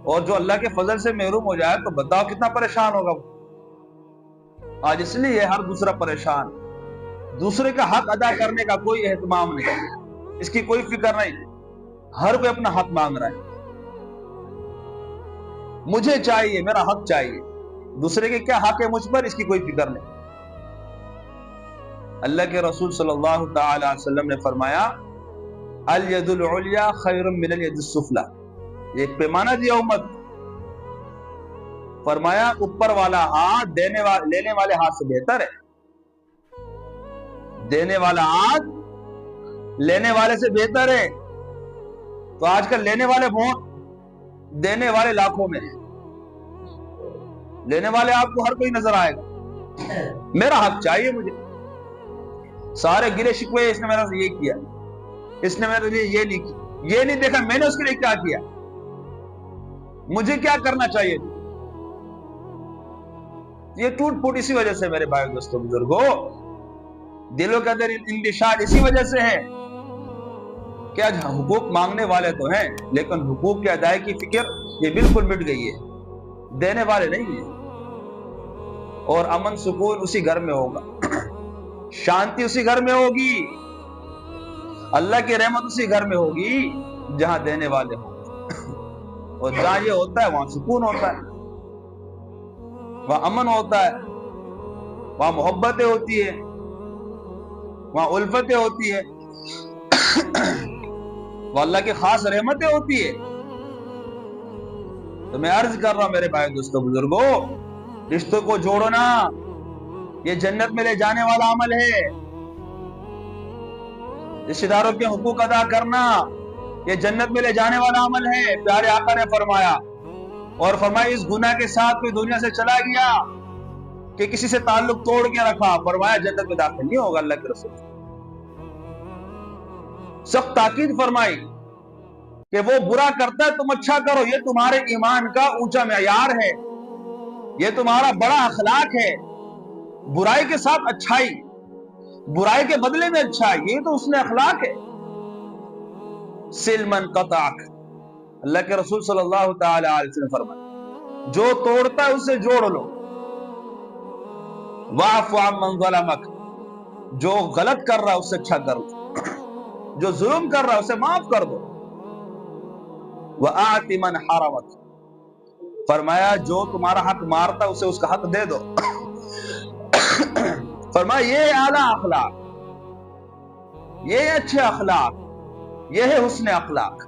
اور جو اللہ کے فضل سے محروم ہو جائے تو بتاؤ کتنا پریشان ہوگا وہ۔ آج اس لیے ہر دوسرا پریشان، دوسرے کا حق ادا کرنے کا کوئی اہتمام نہیں، اس کی کوئی فکر نہیں، ہر کوئی اپنا حق مانگ رہا ہے، مجھے چاہیے، میرا حق چاہیے، دوسرے کے کیا حق ہے مجھ پر اس کی کوئی فکر نہیں۔ اللہ کے رسول صلی اللہ تعالی علیہ وسلم نے فرمایا الید العلیٰ خیر من الید السفلیٰ، یہ ایک پیمانہ دیا امت، فرمایا اوپر والا ہاتھ لینے والے ہاتھ سے بہتر ہے، دینے والا ہاتھ لینے والے سے بہتر ہے۔ تو آج کل لینے والے بہت، دینے والے لاکھوں میں ہیں، لینے والے آپ کو ہر کوئی نظر آئے گا، میرا حق چاہیے مجھے، سارے گلے شکوے اس نے میرے سے یہ کیا، اس نے میرے لیے یہ نہیں کیا، یہ نہیں دیکھا میں نے اس کے لیے کیا کیا، مجھے کیا کرنا چاہیے۔ یہ ٹوٹ پھوٹ اسی وجہ سے میرے بھائی دوستوں بزرگوں، دلوں کے اندر انتشار اسی وجہ سے ہے کہ آج حقوق مانگنے والے تو ہیں لیکن حقوق کی ادائیگی کی فکر یہ بالکل مٹ گئی ہے، دینے والے نہیں ہیں، اور امن سکون اسی گھر میں ہوگا، شانتی اسی گھر میں ہوگی، اللہ کی رحمت اسی گھر میں ہوگی جہاں دینے والے ہوں، اور جہاں یہ ہوتا ہے وہاں سکون ہوتا ہے، وہاں امن ہوتا ہے، وہاں محبتیں ہوتی ہے، وہاں الفتیں ہوتی ہے، وہ اللہ کی خاص رحمتیں ہوتی ہے۔ تو میں عرض کر رہا ہوں میرے بھائی دوستوں بزرگوں، رشتوں کو جوڑنا یہ جنت میں لے جانے والا عمل ہے، رشتہ داروں کے حقوق ادا کرنا یہ جنت میں لے جانے والا عمل ہے۔ پیارے آقا نے فرمایا، اور فرمایا اس گناہ کے ساتھ کوئی دنیا سے چلا گیا کہ کسی سے تعلق توڑ کے رکھا، فرمایا جنت میں داخل نہیں ہوگا۔ اللہ کے رسول سخت تاکید فرمائی کہ وہ برا کرتا ہے تم اچھا کرو، یہ تمہارے ایمان کا اونچا معیار ہے، یہ تمہارا بڑا اخلاق ہے، برائی کے ساتھ اچھائی، برائی کے بدلے میں اچھائی، یہ تو اس نے اخلاق ہے۔ سلمن قطعک، اللہ کے رسول صلی اللہ تعالی علیہ وسلم فرمایا جو توڑتا ہے اسے جوڑ لو، واعف عمن ظلمک، جو غلط کر رہا ہے اس سے اچھا کر لو، جو ظلم کر رہا ہے اسے معاف کر دو، وآت من حرمک، فرمایا جو تمہارا حق مارتا ہے اسے اس کا حق دے دو، فرمایا یہ اعلیٰ اخلاق، یہ اچھے اخلاق، یہ ہے حسن اخلاق۔